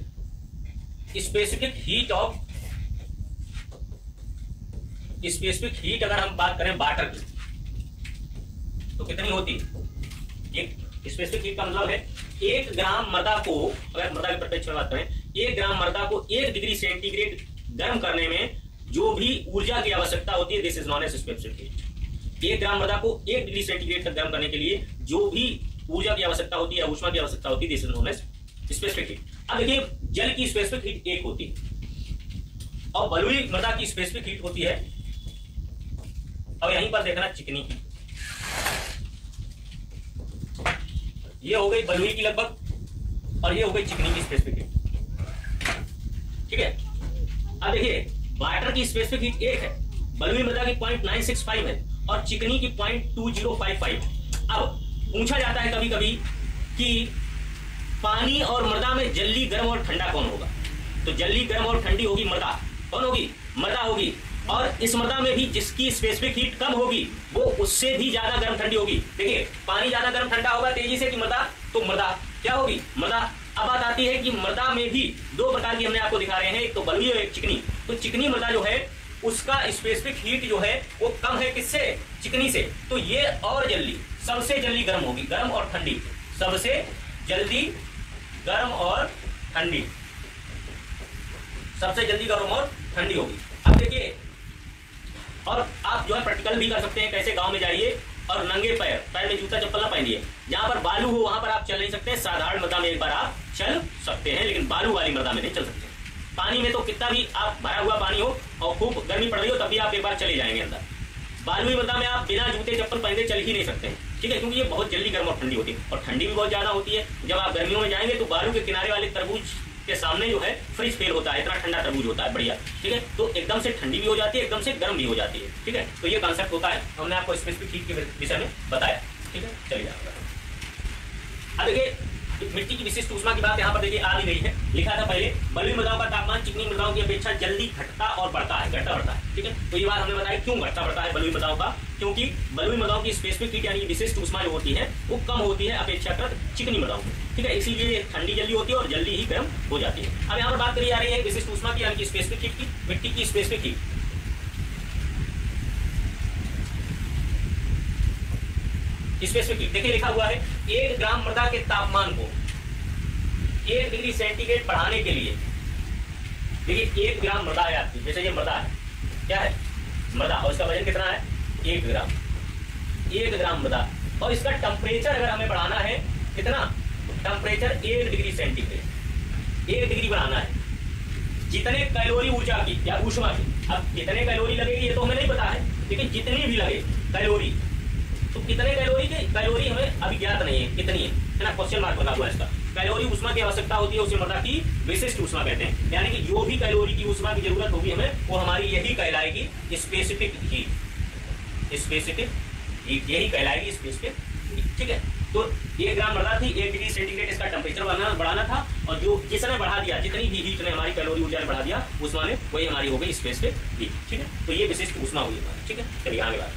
specific heat of, specific heat अगर हम बात करें वाटर की तो कितनी होती है। एक स्पेसिफिक हीट का मतलब है 1 ग्राम मृदा को, अगर मृदा के परिप्रेक्ष्य में बात करें, 1 ग्राम मृदा को 1 डिग्री सेंटीग्रेड गर्म करने में जो भी ऊर्जा की आवश्यकता होती है, this is known as specific heat. 1 gram मृदा को 1 डिग्री सेंटीग्रेड तक गर्म करने के लिए जो भी ऊर्जा की आवश्यकता होती है, ऊष्मा की आवश्यकता होती है, this is known as specific heat. अब देखिए, जल की स्पेसिफिक हीट 1 होती है और बलुई मृदा की स्पेसिफिक हीट होती है, और यहीं पर देखना चिकनी हीट। ये हो गई बलुई की लगभग, और ये हो गई चिकनी की स्पेसिफिक हीट। ठीक है, अब देखिए, वाटर की स्पेसिफिक हीट 1 है, बलुई मृदा की 0.965 है और चिकनी की 0.2055। अब पूछा जाता है कभी कभी कि पानी और मृदा में जल्दी गर्म और ठंडा कौन होगा? तो जल्दी गर्म और ठंडी होगी मृदा। कौन होगी? मृदा होगी। और इस मृदा में भी जिसकी स्पेसिफिक हीट कम होगी वो उससे भी ज्यादा गर्म ठंडी होगी। देखिए, पानी ज्यादा गर्म ठंडा होगा तेजी से कि मृदा? तो मृदा क्या होगी? मृदा। अब बात आती है कि मृदा में भी 2 प्रकार की हमने आपको दिखा रहे हैं, एक तो बलुई और एक चिकनी। तो चिकनी मृदा जो है उसका स्पेसिफिक हीट जो है वो कम है, किससे? चिकनी से। तो ये और जल्दी, सबसे जल्दी गर्म होगी, गर्म और ठंडी, सबसे जल्दी गर्म और ठंडी, सबसे जल्दी गर्म और ठंडी होगी। अब देखिए, और आप जो है प्रैक्टिकल भी कर सकते हैं। कैसे? गांव में जाइए और नंगे पैर में जूता चप्पल ना पहनिए, जहां पर बालू हो वहां पर आप चल नहीं सकते। साधारण मृदा में एक बार आप चल सकते हैं, लेकिन बालू वाली मृदा में नहीं चल सकते। पानी में तो कितना भी आप भरा हुआ पानी हो और खूब गर्मी पड़ रही हो तब भी आप एक बार चले जाएंगे अंदर। बालुई मृदा में आप बिना जूते चप्पल पहने चल ही नहीं सकते, ठीक है, क्योंकि ये बहुत जल्दी गर्म और ठंडी होती है, और ठंडी भी बहुत ज्यादा होती है। जब आप गर्मियों में जाएंगे तो बालू के किनारे वाले तरबूज के सामने जो है फ्रिज फेल होता है, इतना ठंडा तरबूज होता है, बढ़िया, ठीक है। तो एकदम से ठंडी भी हो जाती है, एकदम से गर्म भी हो जाती है, ठीक है। तो ये कॉन्सेप्ट होता है, हमने आपको स्पेसिफिक हीट के विषय में बताया, ठीक है। चलिए अब देखिए, मिट्टी की विशिष्ट ऊष्मा की बात यहाँ पर देखिए आ भी गई है। लिखा था पहले, बलुई मृदाओं का तापमान चिकनी मृदाओं की अपेक्षा जल्दी घटता और बढ़ता है, घटता बढ़ता है, ठीक है। तो ये बात हमने बताया क्यों घटता बढ़ता है बलुई मृदाओं का, क्योंकि बलुई मृदाओं की स्पेसिफिक हीट यानी विशिष्ट ऊष्मा जो होती है वो कम होती है अपेक्षाकृत चिकनी मृदाओं की, ठीक है। इसीलिए ठंडी जल्दी होती है और जल्दी ही गर्म हो जाती है। अब यहाँ पर बात करी जा रही है विशिष्ट ऊष्मा की यानी कि स्पेसिफिक हीट की, मिट्टी की स्पेसिफिक हीट। स्पेसिफिक हीट देखिए लिखा हुआ है, 1 ग्राम मृदा के तापमान को 1 डिग्री सेंटीग्रेड बढ़ाने के लिए, देखिए 1 ग्राम मृदा है आपकी, जैसे ये मृदा है, क्या है? मृदा, और इसका वजन कितना है? 1 ग्राम, 1 ग्राम मृदा। और इसका टेम्परेचर अगर हमें बढ़ाना है, कितना? टेम्परेचर 1 डिग्री सेंटीग्रेड, 1 डिग्री बढ़ाना है। जितने कैलोरी ऊर्जा की या ऊष्मा की, अब कितने कैलोरी लगेगी ये तो हमें नहीं पता है, लेकिन जितनी भी लगे कैलोरी, तो कितने कैलोरी हमें अभी ज्ञात नहीं है, कितनी है ना, क्वेश्चन मार्क बना हुआ है इसका। कैलोरी ऊष्मा की आवश्यकता होती है, उसे मृदा की विशिष्ट ऊष्मा कहते हैं। यानी कि जो भी कैलोरी की ऊष्मा की जरूरत होगी हमें, वो हमारी यही कहलाएगी स्पेसिफिक हीट, स्पेसिफिक हीट यही कहलाएगी स्पेसिफिक हीट, ठीक है। तो 1 ग्राम मृदा थी, 1 डिग्री सेंटीग्रेड इसका टेम्परेचर बढ़ाना था, और जो जिसने बढ़ा दिया, जितनी भी हीट ने हमारी कैलोरी ऊर्जा बढ़ा दिया ऊष्मा ने, वही हमारी हो गई स्पेसिफिक हीट, ठीक है। तो ये विशिष्ट ऊष्मा हुई हमारी, ठीक है। चलिए आगे बात।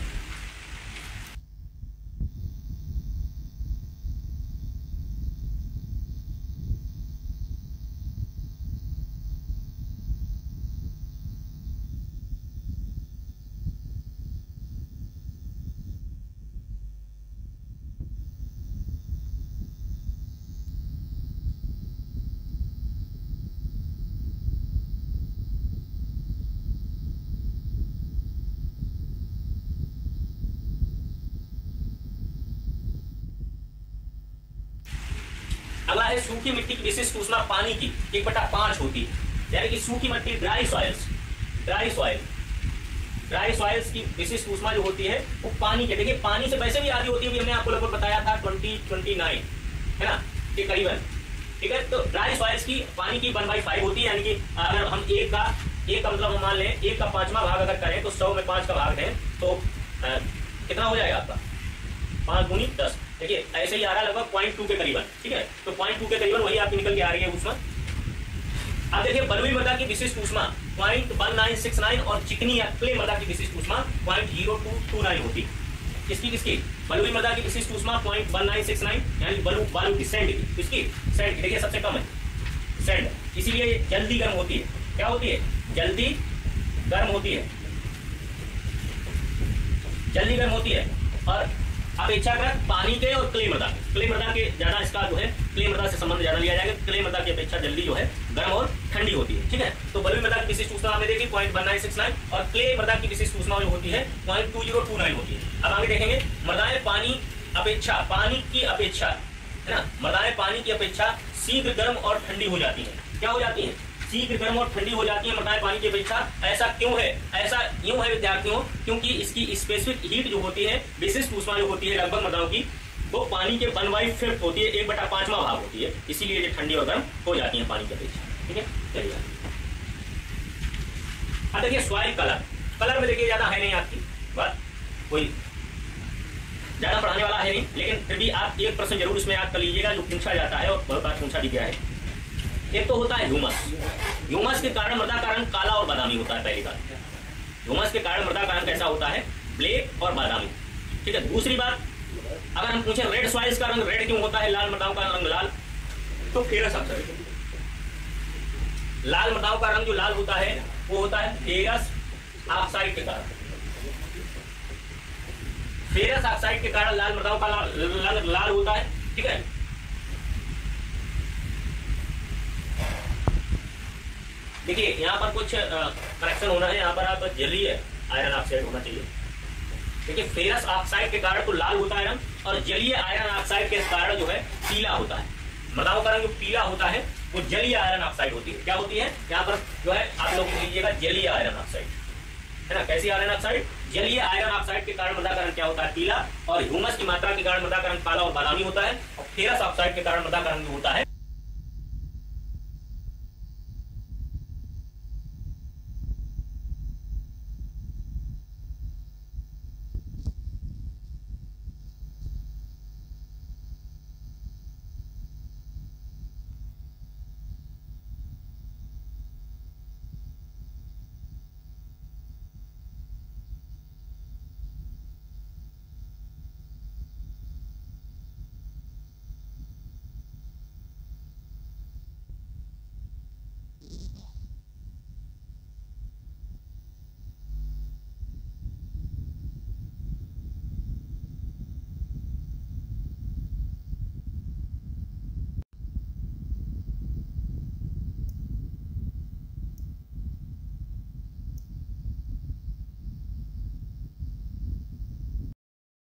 अगला है सूखी मिट्टी की विशिष्ट ऊष्मा पानी की 1/5 होती है, यानी कि सूखी मिट्टी, ड्राई सॉइल्स की विशिष्ट ऊष्मा जो होती है वो पानी के, देखिए पानी से वैसे भी आधी होती है, हमने आपको लगभग बताया था 20-29 है ना, ये करीबन, ठीक है। तो ड्राई सॉइल्स की पानी की 1/5 होती है, यानी कि अगर हम एक का मतलब मान लें 1 का 5वां भाग अगर करें तो 100 में 5 का भाग दें तो कितना हो जाएगा आपका? 5 गुनी 10, देखिए ऐसे ही आ रहा है लगभग 0.2 के करीबन, ठीक है। तो 0.2 के करीबन वही आपकी निकल के आ रही है ऊष्मा। अब देखिए बलुई मृदा की विशिष्ट ऊष्मा 0.1969 और चिकनी या क्ले मृदा की विशिष्ट ऊष्मा 0.0229 होती है। किसकी? बलुई मृदा की विशिष्ट ऊष्मा 0.1969 यानी बालू की सैंड की, किसकी? सैंड की, देखिए सबसे कम है सैंड, इसीलिए जल्दी गर्म होती है। क्या होती है? जल्दी गर्म होती है, जल्दी गर्म होती है। और अपेक्षाकृत पानी के और क्ले मृदा के ज्यादा इसका जो है क्ले मृदा से संबंध ज्यादा लिया जाएगा, क्ले मृदा की अपेक्षा जल्दी जो है गर्म और ठंडी होती है, ठीक है। तो बलुई मृदा की विशिष्ट उष्मा हमने देखी 0.1969 और क्ले मृदा की विशिष्ट उष्मा जो होती है 0.2029 होती है। अब आगे देखेंगे मृदाएं पानी की अपेक्षा है ना, मृदाएं पानी की अपेक्षा शीघ्र गर्म और ठंडी हो जाती है। क्या हो जाती है? शीघ्र गर्म और ठंडी हो जाती है मृदाएं पानी की अपेक्षा। ऐसा क्यों है? ऐसा यूं है विद्यार्थियों, क्योंकि इसकी स्पेसिफिक हीट जो होती है, विशिष्ट उष्मा जो होती है लगभग मृदाओं की, वो पानी के 1/5 होती है, 1/5वां भाग होती है, इसीलिए ये ठंडी और गर्म हो जाती है पानी की अपेक्षा, ठीक है। चलिए अब देखिए सॉइल कलर में देखिए ज्यादा है नहीं आपकी बात, कोई ज्यादा पढ़ाने वाला है नहीं, लेकिन फिर भी आप एक प्रश्न जरूर इसमें याद कर लीजिएगा जो पूछा जाता है और बहुत बार पूछा भी गया है। एक तो होता है ह्यूमस के कारण मृदा का रंग काला और बादामी होता है। पहली बात, ह्यूमस के कारण मृदा का रंग कैसा होता है? ब्लैक और बादामी, ठीक है। दूसरी बात, अगर हम पूछे रेड सॉइल्स का रंग रेड क्यों होता है, लाल मृदाओं का रंग लाल, तो फेरस ऑक्साइड, लाल मृदाओं का रंग जो लाल होता है वो होता है फेरस ऑक्साइड के कारण। फेरस ऑक्साइड के कारण लाल मृदाओं का रंग लाल होता है, ठीक है। देखिए यहाँ पर कुछ करेक्शन होना है, यहाँ पर आप जलीय आयरन ऑक्साइड होना चाहिए। देखिए फेरस ऑक्साइड के कारण तो लाल होता है रंग, और जलीय आयरन ऑक्साइड के कारण जो है पीला होता है। मृदाओं का रंग जो पीला होता है वो जलीय आयरन ऑक्साइड होती है। क्या होती है? यहाँ पर जो है आप लोग लीजिएगा जलीय आयरन ऑक्साइड, है ना। कैसी आयरन ऑक्साइड? जलीय आयरन ऑक्साइड के कारण मृदा का रंग क्या होता है? पीला, और ह्यूमस की मात्रा के कारण मृदा का रंग काला और बादामी होता है, और फेरस ऑक्साइड के कारण मृदा का रंग होता है